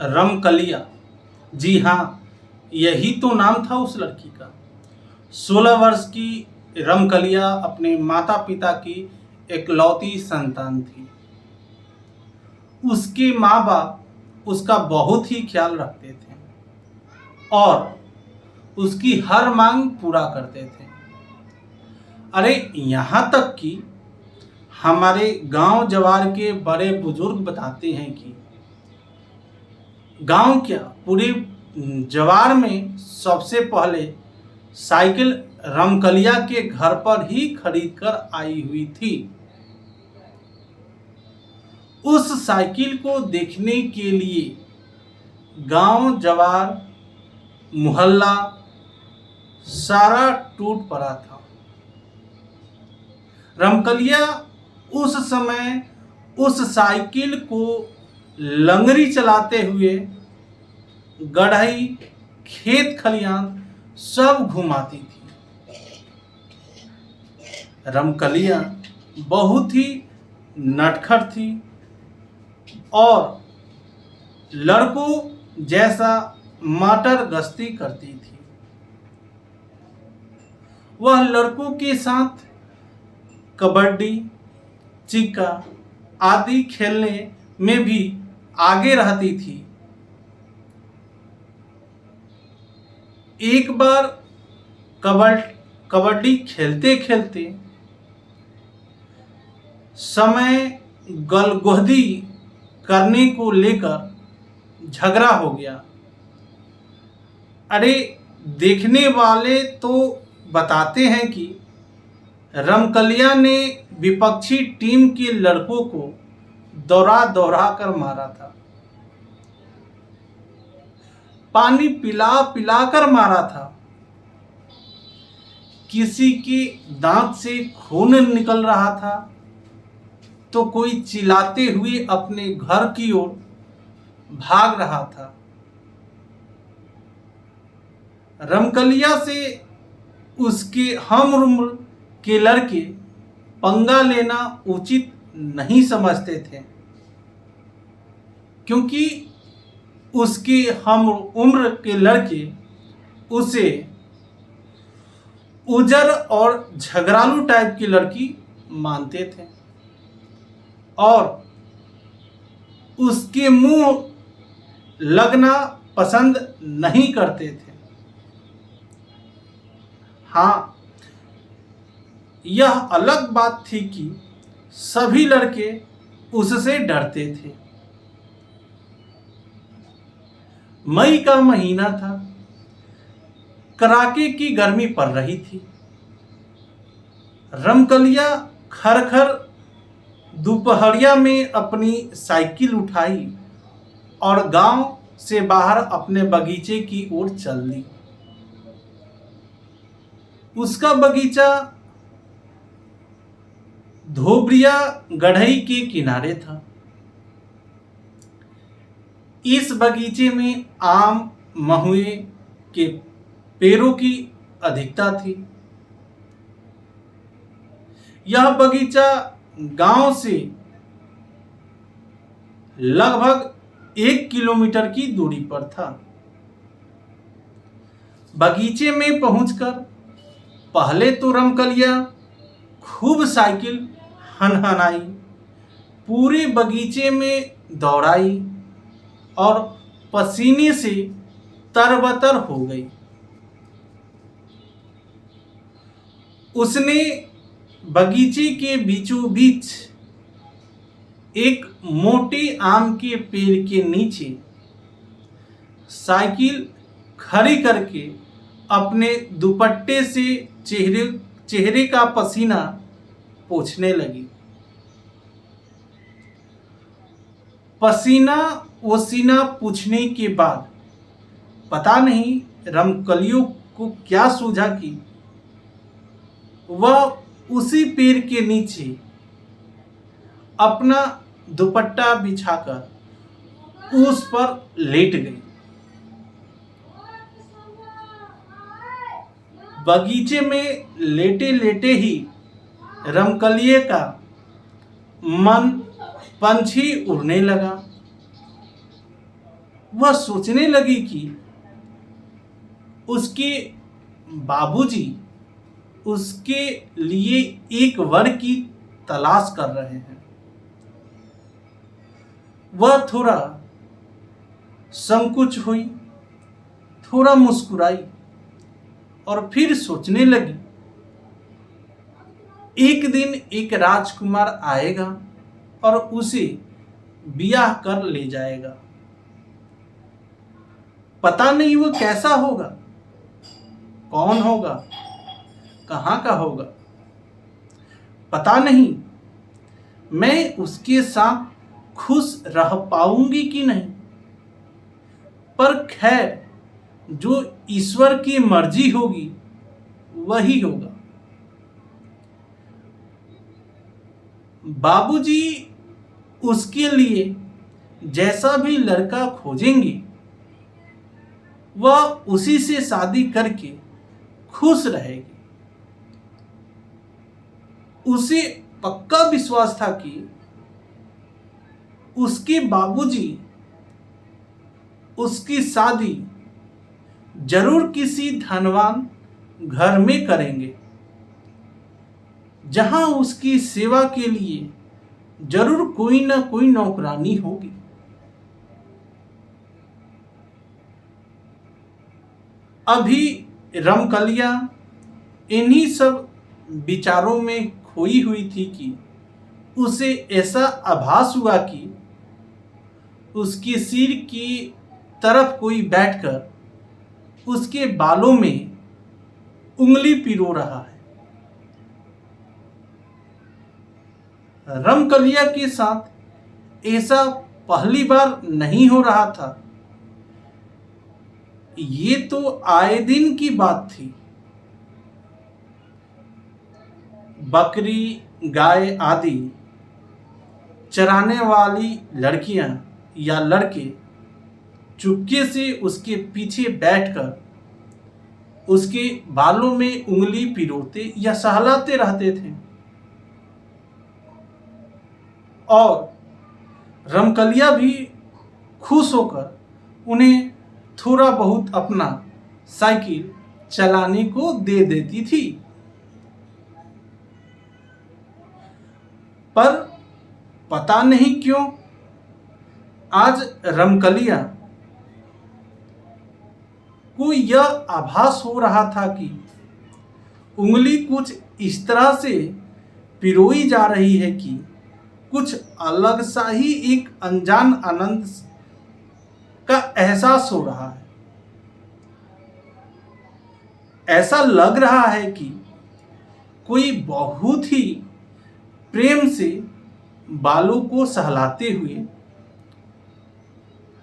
रमकलिया। जी हाँ, यही तो नाम था उस लड़की का। 16 वर्ष की रमकलिया अपने माता पिता की इकलौती संतान थी। उसके माँ बाप उसका बहुत ही ख्याल रखते थे और उसकी हर मांग पूरा करते थे। अरे यहाँ तक कि हमारे गांव जवार के बड़े बुजुर्ग बताते हैं कि गांव क्या, पूरे जवार में सबसे पहले साइकिल रमकलिया के घर पर ही खरीद कर आई हुई थी। उस साइकिल को देखने के लिए गांव जवार मोहल्ला सारा टूट पड़ा था। रमकलिया उस समय उस साइकिल को लंगड़ी चलाते हुए गढ़ई, खेत खलियान सब घुमाती थी। रमकलिया बहुत ही नटखट थी और लड़कों जैसा मटर गश्ती करती थी। वह लड़कों के साथ कबड्डी, चिक्का आदि खेलने में भी आगे रहती थी। एक बार कबड्डी खेलते खेलते समय गलगोहदी करने को लेकर झगड़ा हो गया। अरे देखने वाले तो बताते हैं कि रमकलिया ने विपक्षी टीम के लड़कों को दौड़ा दौड़ा कर मारा था, पानी पिला पिला कर मारा था। किसी के दांत से खून निकल रहा था तो कोई चिल्लाते हुए अपने घर की ओर भाग रहा था। रमकलिया से उसके हम उम्र के लड़के पंगा लेना उचित नहीं समझते थे, क्योंकि उसके हम उम्र के लड़के उसे उजर और झगड़ालू टाइप की लड़की मानते थे और उसके मुंह लगना पसंद नहीं करते थे। हाँ, यह अलग बात थी कि सभी लड़के उससे डरते थे। मई का महीना था, कड़ाके की गर्मी पड़ रही थी। रमकलिया खर दोपहरिया में अपनी साइकिल उठाई और गांव से बाहर अपने बगीचे की ओर चल दी। उसका बगीचा धोबरिया गढ़ई के किनारे था। इस बगीचे में आम, महुए के पेड़ों की अधिकता थी। यह बगीचा गांव से लगभग 1 किलोमीटर की दूरी पर था। बगीचे में पहुंचकर पहले तो रमकलिया खूब साइकिल हनहनाई, पूरे बगीचे में दौड़ाई और पसीने से तरबतर हो गई। उसने बगीचे के बीचों बीच एक मोटे आम के पेड़ के नीचे साइकिल खड़ी करके अपने दुपट्टे से चेहरे का पसीना पोंछने लगी। पसीना वसीना पूछने के बाद पता नहीं रमकलियों को क्या सूझा कि वह उसी पेड़ के नीचे अपना दुपट्टा बिछाकर उस पर लेट गई। बगीचे में लेटे लेटे ही रमकलिए का मन पंछी उड़ने लगा। वह सोचने लगी कि उसके बाबूजी उसके लिए एक वर की तलाश कर रहे हैं। वह थोड़ा संकुच हुई, थोड़ा मुस्कुराई और फिर सोचने लगी, एक दिन एक राजकुमार आएगा और उसे ब्याह कर ले जाएगा। पता नहीं वो कैसा होगा, कौन होगा, कहाँ का होगा, पता नहीं मैं उसके साथ खुश रह पाऊंगी कि नहीं। पर खैर, जो ईश्वर की मर्जी होगी वही होगा। बाबूजी उसके लिए जैसा भी लड़का खोजेंगे वह उसी से शादी करके खुश रहेगी। उसे पक्का विश्वास था कि उसके बाबूजी उसकी शादी जरूर किसी धनवान घर में करेंगे, जहां उसकी सेवा के लिए जरूर कोई ना कोई नौकरानी होगी। अभी रमकलिया इन्हीं सब विचारों में खोई हुई थी कि उसे ऐसा आभास हुआ कि उसके सिर की तरफ कोई बैठकर उसके बालों में उंगली पिरो रहा है। रमकलिया के साथ ऐसा पहली बार नहीं हो रहा था, ये तो आए दिन की बात थी। बकरी, गाय आदि चराने वाली लड़कियां या लड़के चुपके से उसके पीछे बैठकर उसके बालों में उंगली पिरोते या सहलाते रहते थे और रमकलिया भी खुश होकर उन्हें थोड़ा बहुत अपना साइकिल चलाने को दे देती थी। पर पता नहीं क्यों आज रमकलिया को यह आभास हो रहा था कि उंगली कुछ इस तरह से पिरोई जा रही है कि कुछ अलग सा ही एक अनजान आनंद का एहसास हो रहा है। ऐसा लग रहा है कि कोई बहुत ही प्रेम से बालों को सहलाते हुए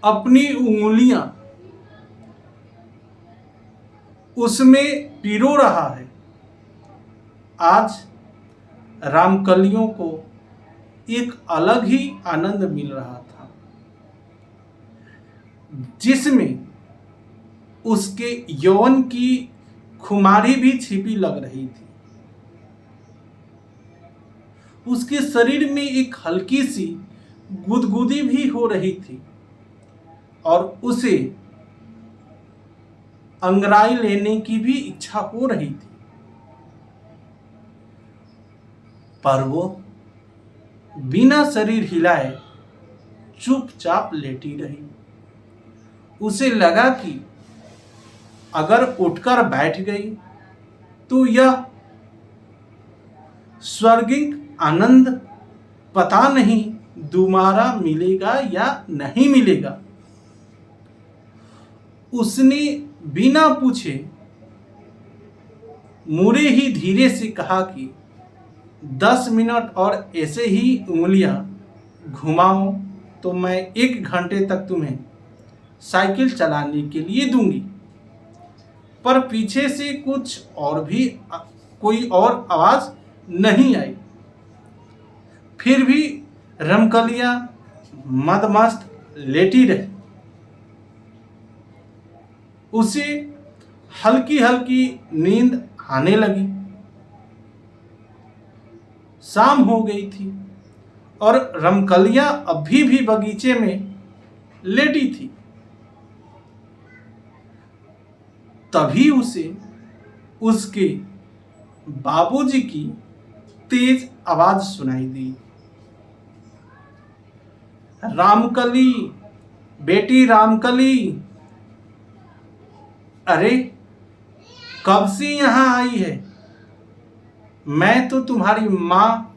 अपनी उंगलियां उसमें पिरो रहा है। आज रामकलियों को एक अलग ही आनंद मिल रहा था, जिसमें उसके यौवन की खुमारी भी छिपी लग रही थी। उसके शरीर में एक हल्की सी गुदगुदी भी हो रही थी और उसे अंगड़ाई लेने की भी इच्छा हो रही थी। पर वो बिना शरीर हिलाए चुपचाप लेटी रही। उसे लगा कि अगर उठकर बैठ गई तो यह स्वर्गिक आनंद पता नहीं दोबारा मिलेगा या नहीं मिलेगा। उसने बिना पूछे मुड़े ही धीरे से कहा कि 10 मिनट और ऐसे ही उंगलियां घुमाओ तो मैं 1 घंटे तक तुम्हें साइकिल चलाने के लिए दूंगी। पर पीछे से कुछ और भी कोई और आवाज नहीं आई। फिर भी रमकलिया मदमस्त लेटी रही। उसे हल्की हल्की नींद आने लगी। शाम हो गई थी और रमकलिया अभी भी बगीचे में लेटी थी। तभी उसे उसके बाबूजी की तेज आवाज सुनाई दी। रामकली, बेटी रामकली, अरे कब से यहाँ आई है? मैं तो तुम्हारी माँ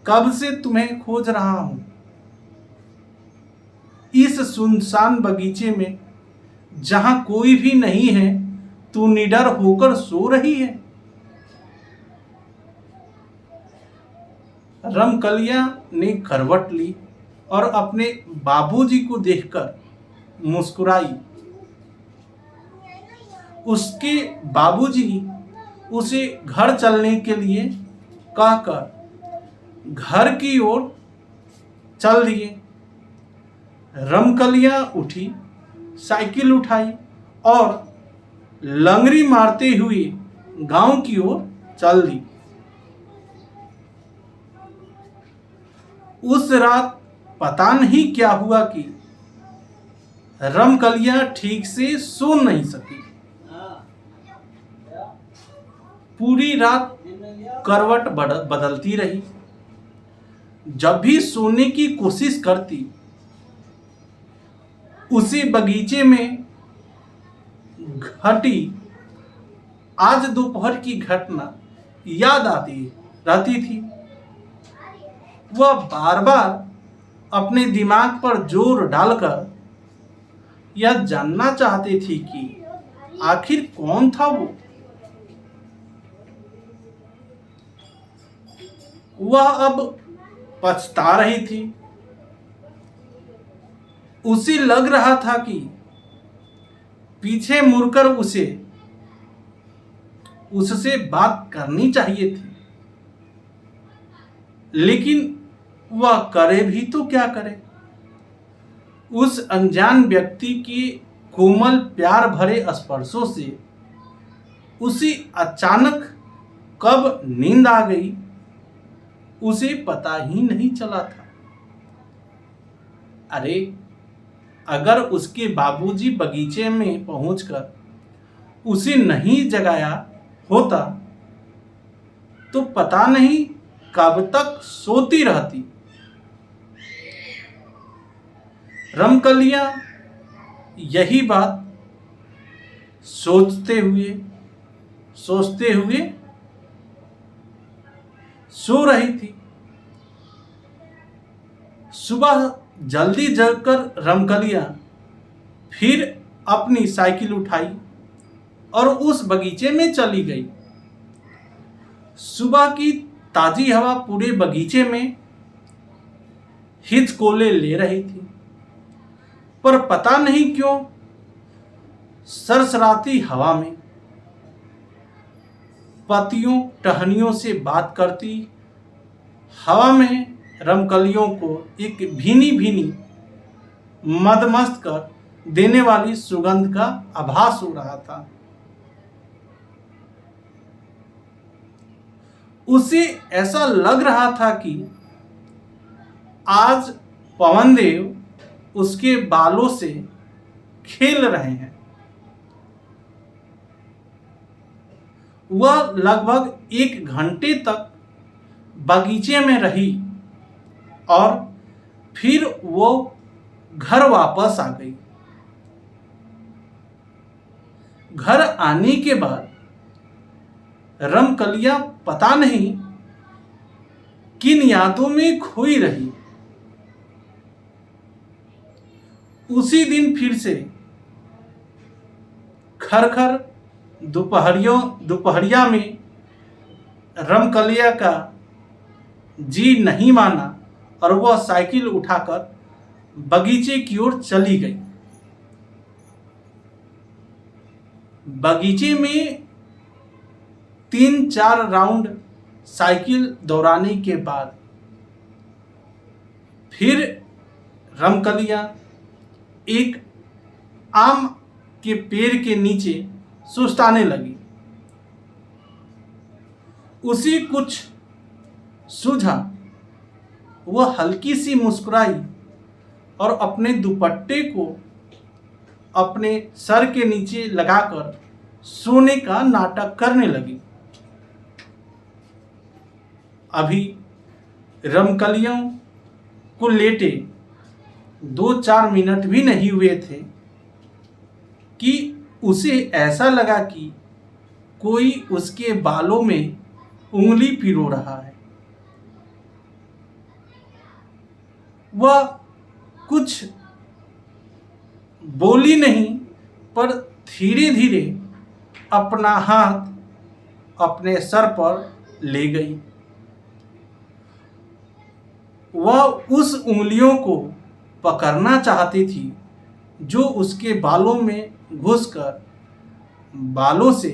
कब से तुम्हें खोज रहा हूं। इस सुनसान बगीचे में जहां कोई भी नहीं है, तू निडर होकर सो रही है। रमकलिया ने करवट ली और अपने बाबूजी को देखकर मुस्कुराई। उसके बाबूजी उसे घर चलने के लिए कहकर घर की ओर चल दिए। रमकलिया उठी, साइकिल उठाई और लंगड़ी मारते हुए गांव की ओर चल दी। उस रात पता नहीं क्या हुआ कि रमकलिया ठीक से सो नहीं सकी। पूरी रात करवट बदलती रही। जब भी सोने की कोशिश करती, उसी बगीचे में घटी आज दोपहर की घटना याद आती रहती थी। वह बार बार अपने दिमाग पर जोर डालकर यह जानना चाहती थी कि आखिर कौन था वो। वह अब पछता रही थी। उसे लग रहा था कि पीछे मुड़कर उससे बात करनी चाहिए थी, लेकिन वह करे भी तो क्या करे। उस अनजान व्यक्ति के कोमल प्यार भरे स्पर्शों से उसे अचानक कब नींद आ गई, उसे पता ही नहीं चला था। अरे अगर उसके बाबूजी बगीचे में पहुंचकर उसे नहीं जगाया होता तो पता नहीं कब तक सोती रहती। रमकलिया यही बात सोचते हुए सो रही थी। सुबह जल्दी जगकर रमकलिया फिर अपनी साइकिल उठाई और उस बगीचे में चली गई। सुबह की ताजी हवा पूरे बगीचे में हिचकोले ले रही थी, पर पता नहीं क्यों सरसराती हवा में पत्तियों टहनियों से बात करती हवा में रमकलियों को एक भीनी भीनी मदमस्त कर देने वाली सुगंध का आभास हो रहा था। उसे ऐसा लग रहा था कि आज पवनदेव उसके बालों से खेल रहे हैं। वह लगभग 1 घंटे तक बगीचे में रही और फिर वो घर वापस आ गई। घर आने के बाद रमकलिया पता नहीं किन यादों में खोई रही। उसी दिन फिर से खरखर दोपहरिया में रमकलिया का जी नहीं माना और वह साइकिल उठाकर बगीचे की ओर चली गई। बगीचे में 3-4 राउंड साइकिल दौड़ाने के बाद फिर रमकलिया एक आम के पेड़ के नीचे सुस्ताने लगी। उसी कुछ सूझा। वह हल्की सी मुस्कुराई और अपने दुपट्टे को अपने सर के नीचे लगाकर सोने का नाटक करने लगी। अभी रमकलियों को लेटे 2-4 मिनट भी नहीं हुए थे कि उसे ऐसा लगा कि कोई उसके बालों में उंगली पिरो रहा है। वह कुछ बोली नहीं, पर धीरे धीरे अपना हाथ अपने सर पर ले गई। वह उस उंगलियों को पकड़ना चाहती थी जो उसके बालों में घुसकर बालों से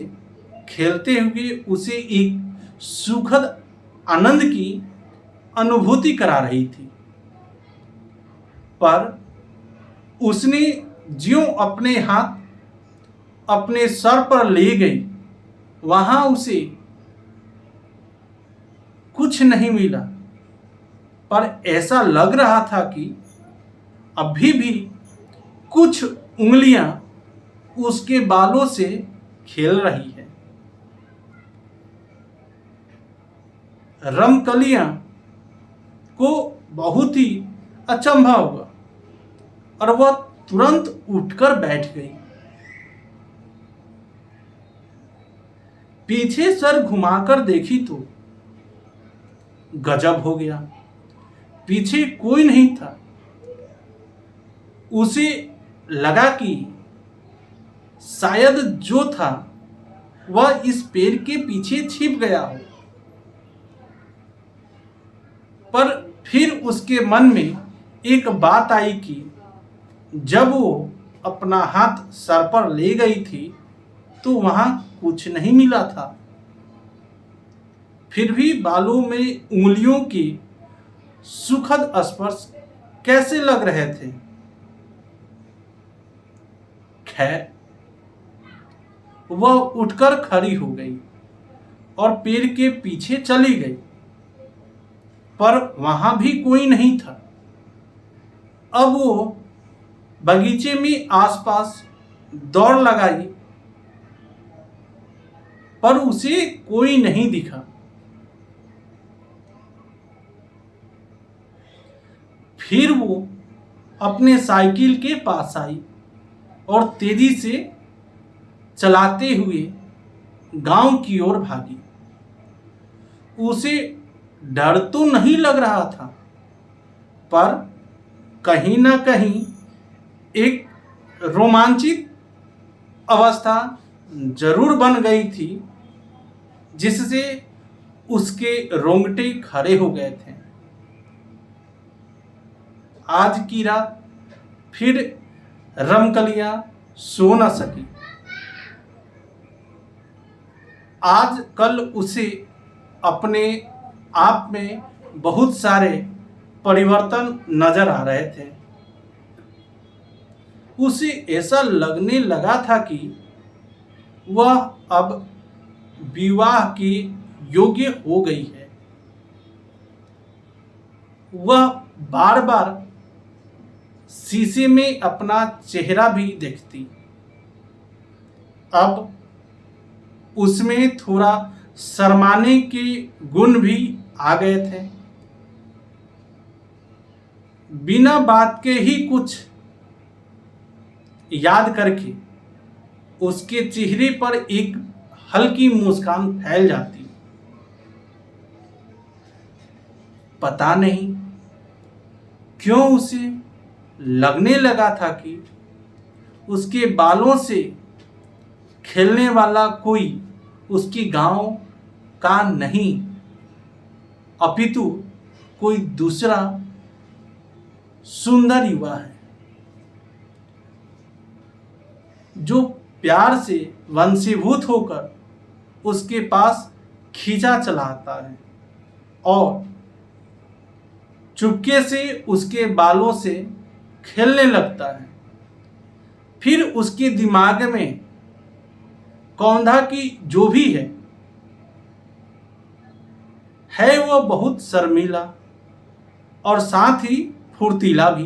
खेलते हुए उसे एक सुखद आनंद की अनुभूति करा रही थी। पर उसने ज्यों अपने हाथ अपने सर पर ले गई, वहां उसे कुछ नहीं मिला, पर ऐसा लग रहा था कि अभी भी कुछ उंगलियां उसके बालों से खेल रही है। रमकलियां को बहुत ही अचंभा हुआ और वह तुरंत उठकर बैठ गई। पीछे सर घुमाकर देखी तो गजब हो गया, पीछे कोई नहीं था। उसे लगा कि शायद जो था वह इस पेड़ के पीछे छिप गया हो, पर फिर उसके मन में एक बात आई कि जब वो अपना हाथ सर पर ले गई थी तो वहां कुछ नहीं मिला था। फिर भी बालों में उंगलियों के सुखद स्पर्श कैसे लग रहे थे। खैर, वह उठकर खड़ी हो गई और पेड़ के पीछे चली गई, पर वहां भी कोई नहीं था। अब वो बगीचे में आसपास दौड़ लगाई, पर उसे कोई नहीं दिखा। फिर वो अपने साइकिल के पास आई और तेजी से चलाते हुए गांव की ओर भागी। उसे डर तो नहीं लग रहा था, पर कहीं ना कहीं एक रोमांचित अवस्था जरूर बन गई थी, जिससे उसके रोंगटे खड़े हो गए थे। आज की रात फिर रमकलियां सो न सकी। आज कल उसे अपने आप में बहुत सारे परिवर्तन नजर आ रहे थे। उसे ऐसा लगने लगा था कि वह अब विवाह की योग्य हो गई है। वह बार बार शीशे में अपना चेहरा भी देखती। अब उसमें थोड़ा शर्माने के गुण भी आ गए थे। बिना बात के ही कुछ याद करके उसके चेहरे पर एक हल्की मुस्कान फैल जाती। पता नहीं क्यों उसे लगने लगा था कि उसके बालों से खेलने वाला कोई उसकी गांव का नहीं, अपितु कोई दूसरा सुंदर युवा है जो प्यार से वंशीभूत होकर उसके पास खींचा चला आता है और चुपके से उसके बालों से खेलने लगता है। फिर उसके दिमाग में कौंधा की जो भी है वो बहुत शर्मीला और साथ ही फुर्तीला भी,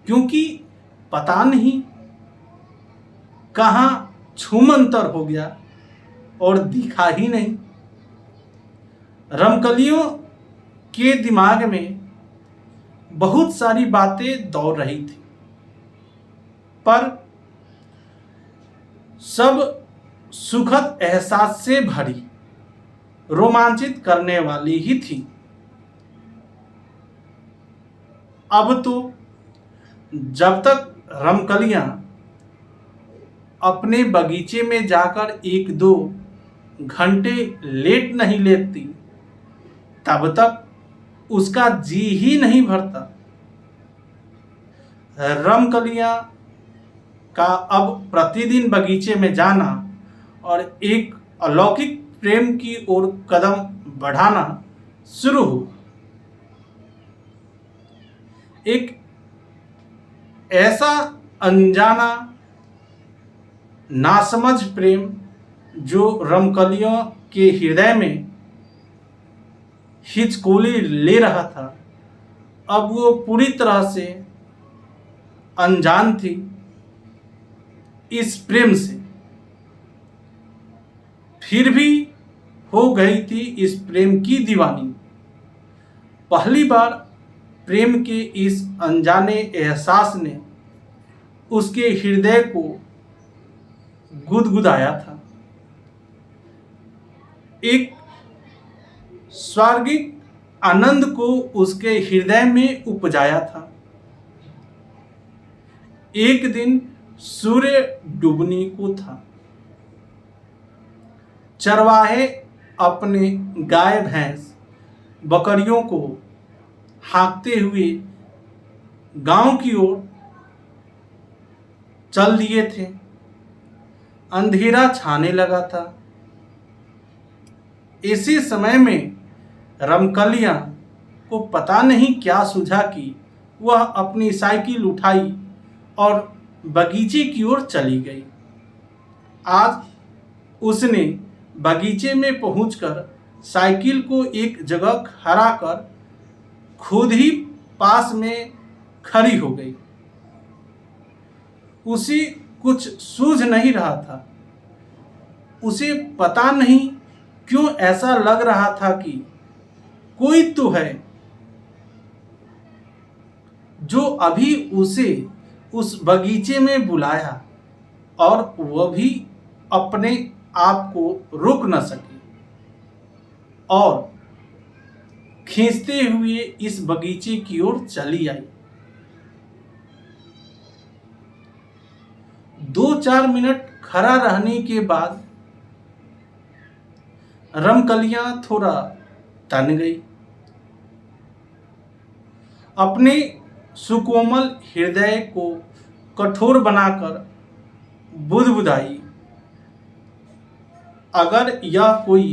क्योंकि पता नहीं कहाँ छूमंतर हो गया और दिखा ही नहीं। रमकलियों के दिमाग में बहुत सारी बातें दौड़ रही थी, पर सब सुखद एहसास से भरी, रोमांचित करने वाली ही थी। अब तो जब तक रमकलियां अपने बगीचे में जाकर 1-2 घंटे लेट नहीं लेती, तब तक उसका जी ही नहीं भरता। रमकलियां का अब प्रतिदिन बगीचे में जाना और एक अलौकिक प्रेम की ओर कदम बढ़ाना शुरू हुआ। एक ऐसा अनजाना नासमझ प्रेम जो रमकलियों के हृदय में हिचकोली ले रहा था, अब वो पूरी तरह से अनजान थी इस प्रेम से। फिर भी हो गई थी इस प्रेम की दीवानी। पहली बार प्रेम के इस अनजाने एहसास ने उसके हृदय को गुदगुदाया था। एक स्वर्गिक आनंद को उसके हृदय में उपजाया था। एक दिन सूर्य डूबने को था। चरवाहे अपने गाय भैंस बकरियों को हाँकते हुए गांव की ओर चल दिए थे। अंधेरा छाने लगा था। इसी समय में रमकलियां को पता नहीं क्या सूझा कि वह अपनी साइकिल उठाई और बगीचे की ओर चली गई। आज उसने बगीचे में पहुंचकर साइकिल को एक जगह खड़ा कर खुद ही पास में खड़ी हो गई। उसे कुछ सूझ नहीं रहा था। उसे पता नहीं क्यों ऐसा लग रहा था कि कोई तो है जो अभी उसे उस बगीचे में बुलाया और वह भी अपने आप को रोक न सकी और खींचते हुए इस बगीचे की ओर चली आई। 2-4 मिनट खड़ा रहने के बाद रमकलियां थोड़ा तन गई। अपने सुकोमल हृदय को कठोर बनाकर बुदबुदाई, अगर यह कोई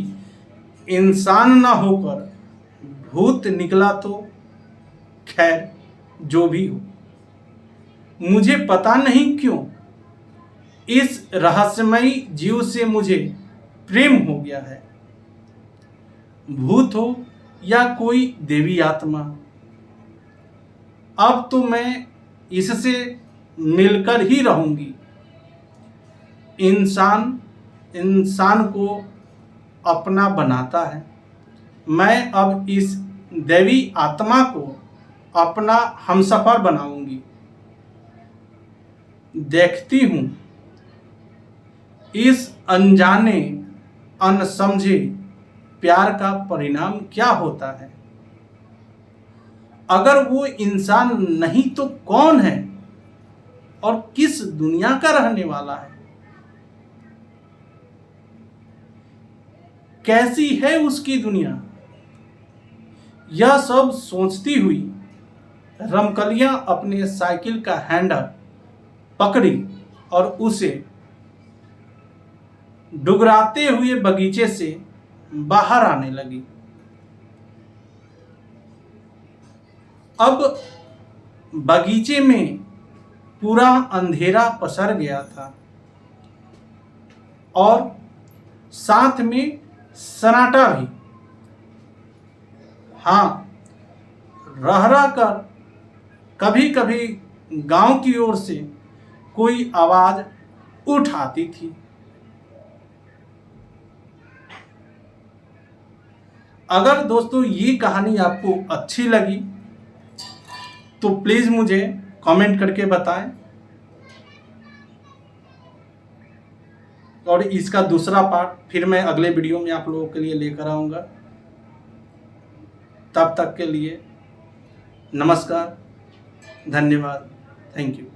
इंसान न होकर भूत निकला तो खैर जो भी हो। मुझे पता नहीं क्यों इस रहस्यमयी जीव से मुझे प्रेम हो गया है। भूत हो या कोई देवी आत्मा, अब तो मैं इससे मिलकर ही रहूंगी। इंसान को अपना बनाता है। मैं अब इस देवी आत्मा को अपना हमसफर बनाऊंगी। देखती हूं इस अनजाने अनसमझे प्यार का परिणाम क्या होता है। अगर वो इंसान नहीं तो कौन है और किस दुनिया का रहने वाला है? कैसी है उसकी दुनिया? यह सब सोचती हुई रमकलियां अपने साइकिल का हैंडल पकड़ी और उसे डुगराते हुए बगीचे से बाहर आने लगी। अब बगीचे में पूरा अंधेरा पसर गया था और साथ में सन्नाटा भी। हाँ, रह रह कर कभी कभी गांव की ओर से कोई आवाज उठ आती थी। अगर दोस्तों ये कहानी आपको अच्छी लगी तो प्लीज़ मुझे कमेंट करके बताएं, और इसका दूसरा पार्ट फिर मैं अगले वीडियो में आप लोगों के लिए लेकर आऊँगा। तब तक के लिए नमस्कार, धन्यवाद, थैंक यू।